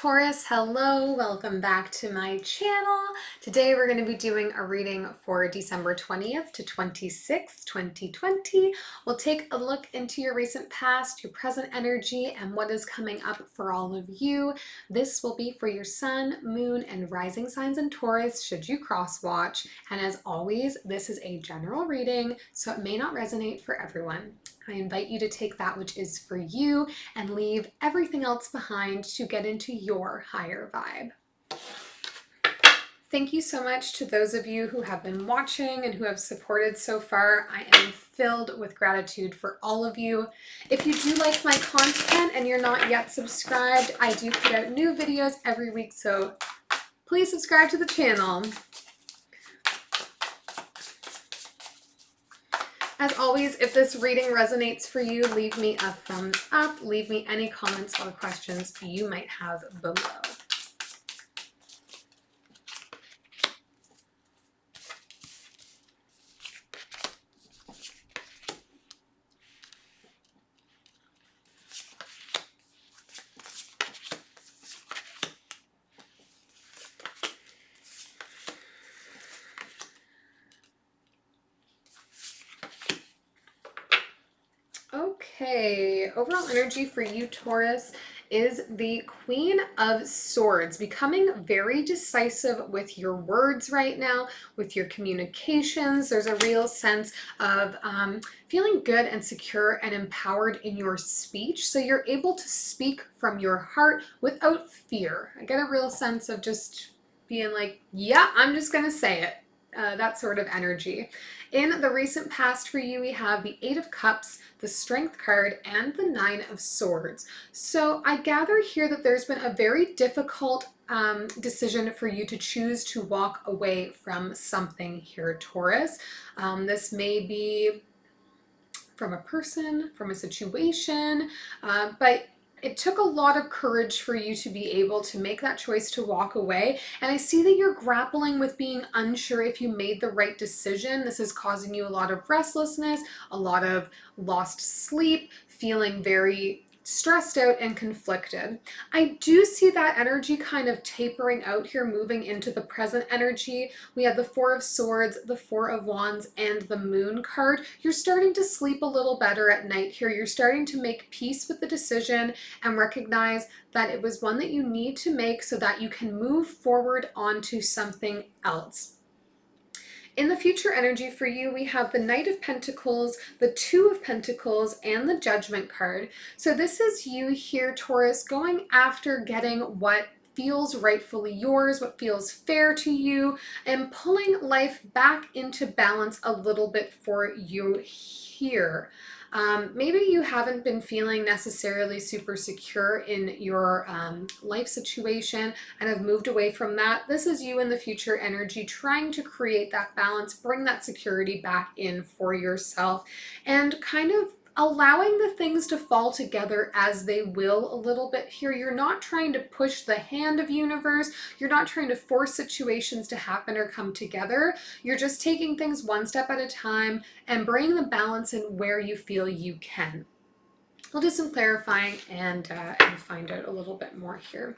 Taurus, hello, welcome back to my channel. Today we're going to be doing a reading for December 20th to 26th, 2020. We'll take a look into your recent past, your present energy, and what is coming up for all of you. This will be for your sun, moon, and rising signs in Taurus should you cross watch. And as always, this is a general reading, so it may not resonate for everyone. I invite you to take that which is for you and leave everything else behind to get into your higher vibe. Thank you so much to those of you who have been watching and who have supported so far. I am filled with gratitude for all of you. If you do like my content and you're not yet subscribed, I do put out new videos every week, so please subscribe to the channel. As always, if this reading resonates for you, leave me a thumbs up, leave me any comments or questions you might have below. Okay, overall energy for you, Taurus, is the Queen of Swords, becoming very decisive with your words right now, with your communications. There's a real sense of feeling good and secure and empowered in your speech, so you're able to speak from your heart without fear. I get a real sense of just being like, yeah, I'm just gonna say it. That sort of energy. In the recent past for you, we have the Eight of Cups, the Strength card, and the Nine of Swords. So I gather here that there's been a very difficult decision for you to choose to walk away from something here, Taurus. This may be from a person, from a situation, but it took a lot of courage for you to be able to make that choice to walk away. And I see that you're grappling with being unsure if you made the right decision. This is causing you a lot of restlessness, a lot of lost sleep, feeling very stressed out and conflicted. I do see that energy kind of tapering out here, moving into the present energy. We have the Four of Swords, the Four of Wands, and the Moon card. You're starting to sleep a little better at night here. You're starting to make peace with the decision and recognize that it was one that you need to make so that you can move forward onto something else. In the future energy for you, we have the Knight of Pentacles, the Two of Pentacles, and the Judgment card. So this is you here, Taurus, going after getting what feels rightfully yours, what feels fair to you, and pulling life back into balance a little bit for you here. Maybe you haven't been feeling necessarily super secure in your life situation and have moved away from that. This is you in the future energy trying to create that balance, bring that security back in for yourself, and kind of allowing the things to fall together as they will a little bit here. You're not trying to push the hand of universe. You're not trying to force situations to happen or come together. You're just taking things one step at a time and bringing the balance in where you feel you can. We'll do some clarifying and find out a little bit more here.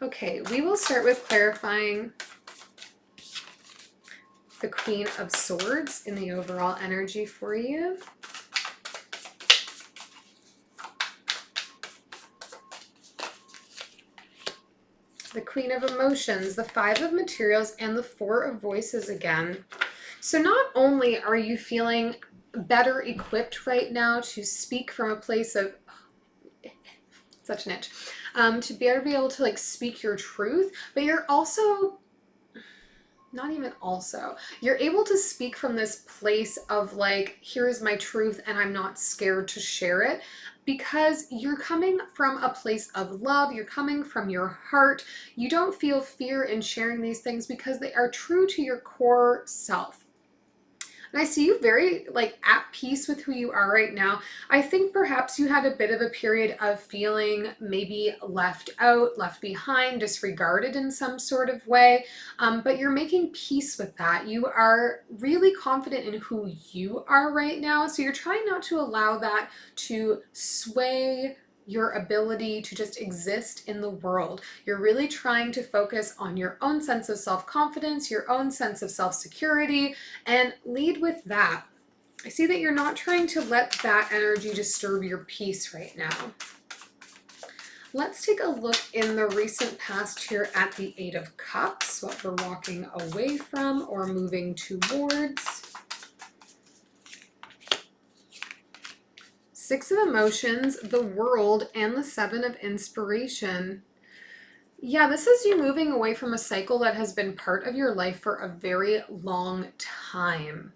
Okay, we will start with clarifying the Queen of Swords in the overall energy for you. The Queen of Emotions, the Five of Materials, and the Four of Voices again. So not only are you feeling better equipped right now to speak from a place of such an itch, to be able to like speak your truth, but you're also not even also, you're able to speak from this place of like, here's my truth and I'm not scared to share it, because you're coming from a place of love, you're coming from your heart. You don't feel fear in sharing these things because they are true to your core self. And I see you very like at peace with who you are right now. I think perhaps you had a bit of a period of feeling maybe left out, left behind, disregarded in some sort of way. But you're making peace with that. You are really confident in who you are right now. So you're trying not to allow that to sway your ability to just exist in the world. You're really trying to focus on your own sense of self-confidence, your own sense of self-security, and lead with that. I see that you're not trying to let that energy disturb your peace right now. Let's take a look in the recent past here at the Eight of Cups, what we're walking away from or moving towards. Six of Emotions, the World, and the Seven of Inspiration. Yeah, this is you moving away from a cycle that has been part of your life for a very long time.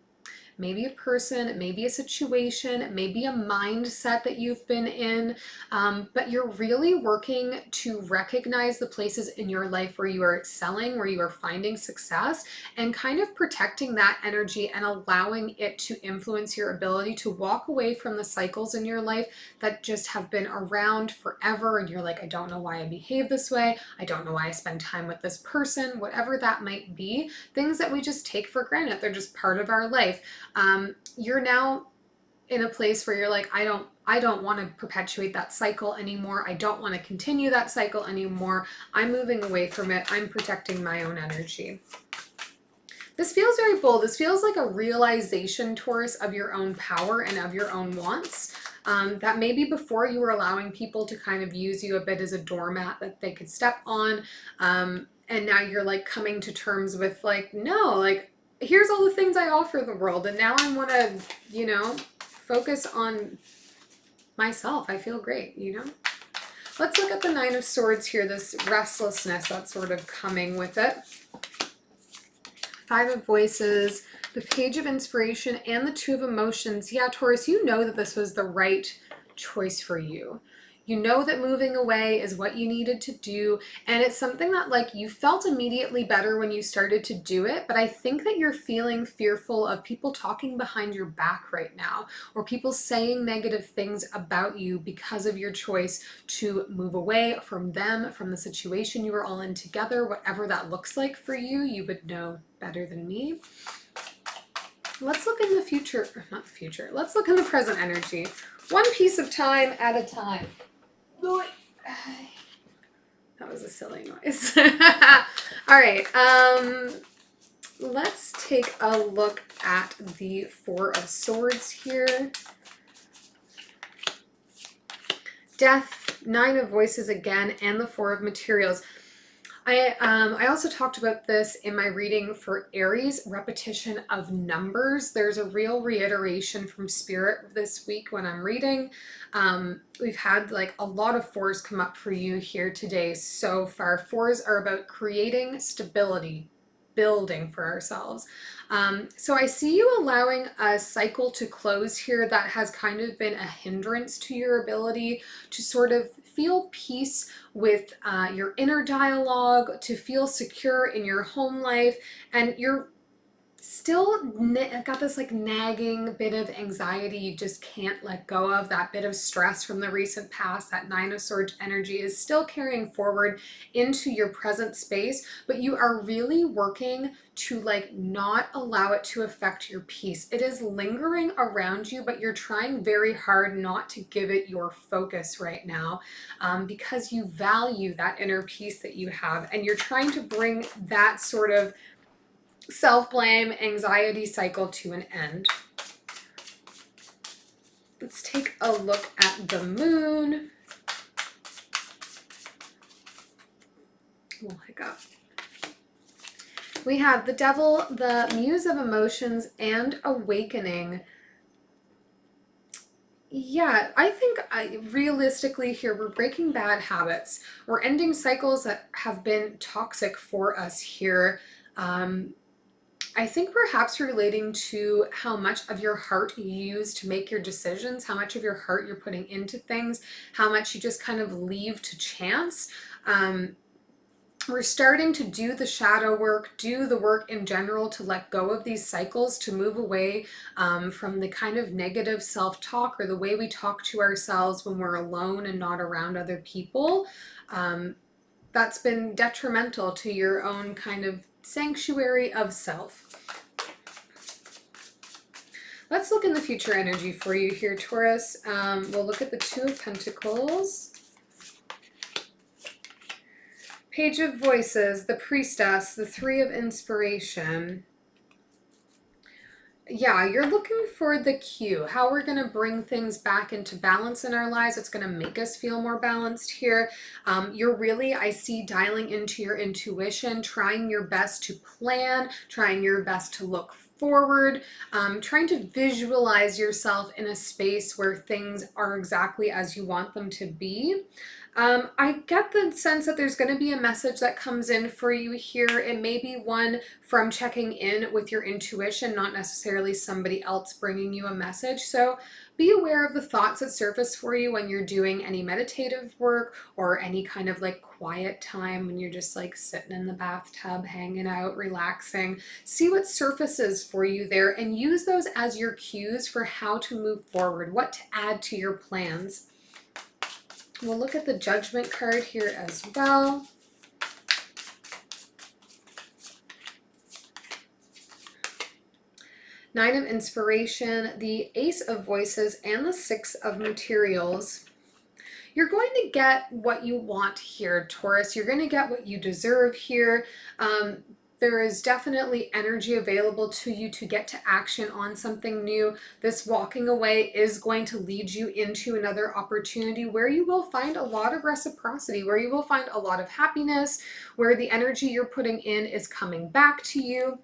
Maybe a person, maybe a situation, maybe a mindset that you've been in, but you're really working to recognize the places in your life where you are excelling, where you are finding success, and kind of protecting that energy and allowing it to influence your ability to walk away from the cycles in your life that just have been around forever. And you're like, I don't know why I behave this way. I don't know why I spend time with this person, whatever that might be, things that we just take for granted. They're just part of our life. You're now in a place where you're like, I don't want to perpetuate that cycle anymore. I don't want to continue that cycle anymore. I'm moving away from it. I'm protecting my own energy. This feels very bold. This feels like a realization, Taurus, of your own power and of your own wants. That maybe before you were allowing people to kind of use you a bit as a doormat that they could step on. And now you're like coming to terms with like, no, like, here's all the things I offer the world, and now I want to, you know, focus on myself. I feel great, you know? Let's look at the Nine of Swords here, this restlessness that's sort of coming with it. Five of Voices, the Page of Inspiration, and the Two of Emotions. Yeah, Taurus, you know that this was the right choice for you. You know that moving away is what you needed to do, and it's something that like you felt immediately better when you started to do it, but I think that you're feeling fearful of people talking behind your back right now, or people saying negative things about you because of your choice to move away from them, from the situation you were all in together, whatever that looks like for you. You would know better than me. Let's look in the future, not the future, let's look in the present energy. One piece of time at a time. That was a silly noise. All right, let's take a look at the Four of Swords here. Death, Nine of Voices again, and the Four of Materials. I also talked about this in my reading for Aries, repetition of numbers. There's a real reiteration from Spirit this week when I'm reading. We've had like a lot of fours come up for you here today so far. Fours are about creating stability, building for ourselves. So I see you allowing a cycle to close here that has kind of been a hindrance to your ability to sort of feel peace with your inner dialogue, to feel secure in your home life, and you're still got this like nagging bit of anxiety you just can't let go of. That bit of stress from the recent past, that Nine of Swords energy is still carrying forward into your present space, but you are really working to like not allow it to affect your peace. It is lingering around you, but you're trying very hard not to give it your focus right now, because you value that inner peace that you have, and you're trying to bring that sort of self-blame, anxiety cycle to an end. Let's take a look at the moon. Oh my God. We have the Devil, the Muse of Emotions, and Awakening. Yeah, I think realistically here, we're breaking bad habits. We're ending cycles that have been toxic for us here. I think perhaps relating to how much of your heart you use to make your decisions, how much of your heart you're putting into things, how much you just kind of leave to chance. we're starting to do the shadow work, do the work in general to let go of these cycles, to move away from the kind of negative self-talk or the way we talk to ourselves when we're alone and not around other people. That's been detrimental to your own kind of sanctuary of self. Let's look in the future energy for you here, Taurus. We'll look at the Two of Pentacles, Page of Voices, the Priestess, the Three of Inspiration. Yeah, you're looking for the cue, how we're going to bring things back into balance in our lives. It's going to make us feel more balanced here. You're really, I see, dialing into your intuition, trying your best to plan, trying your best to look forward, trying to visualize yourself in a space where things are exactly as you want them to be. I get the sense that there's going to be a message that comes in for you here. It may be one from checking in with your intuition, not necessarily somebody else bringing you a message. So be aware of the thoughts that surface for you when you're doing any meditative work or any kind of like quiet time when you're just like sitting in the bathtub, hanging out, relaxing. See what surfaces for you there and use those as your cues for how to move forward, what to add to your plans. We'll look at the Judgment card here as well. Nine of Inspiration, the Ace of Voices, and the Six of Materials. You're going to get what you want here, Taurus. You're going to get what you deserve here. There is definitely energy available to you to get to action on something new. This walking away is going to lead you into another opportunity where you will find a lot of reciprocity, where you will find a lot of happiness, where the energy you're putting in is coming back to you.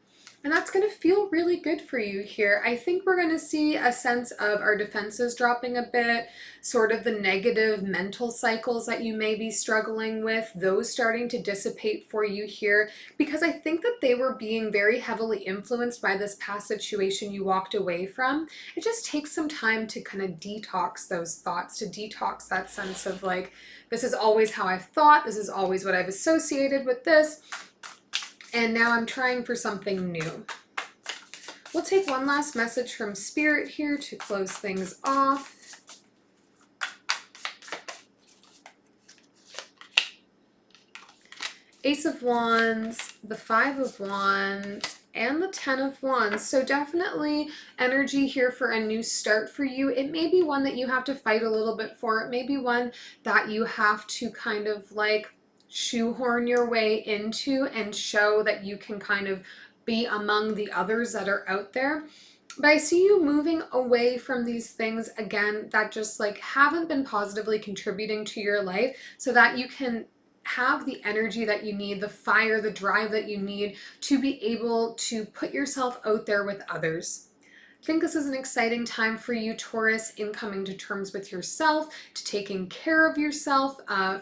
And that's going to feel really good for you here. I think we're going to see a sense of our defenses dropping a bit, sort of the negative mental cycles that you may be struggling with, those starting to dissipate for you here, because I think that they were being very heavily influenced by this past situation you walked away from. It just takes some time to kind of detox those thoughts, to detox that sense of like, this is always how I've thought, this is always what I've associated with this. And now I'm trying for something new. We'll take one last message from Spirit here to close things off. Ace of Wands, the Five of Wands, and the 10 of Wands. So definitely energy here for a new start for you. It may be one that you have to fight a little bit for. It may be one that you have to kind of like shoehorn your way into and show that you can kind of be among the others that are out there. But I see you moving away from these things again that just like haven't been positively contributing to your life so that you can have the energy that you need, the fire, the drive that you need to be able to put yourself out there with others. I think this is an exciting time for you, Taurus, in coming to terms with yourself, to taking care of yourself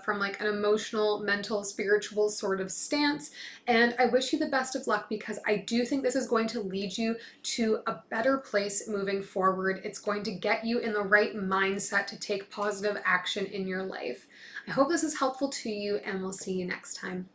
from like an emotional, mental, spiritual sort of stance. And I wish you the best of luck because I do think this is going to lead you to a better place moving forward. It's going to get you in the right mindset to take positive action in your life. I hope this is helpful to you and we'll see you next time.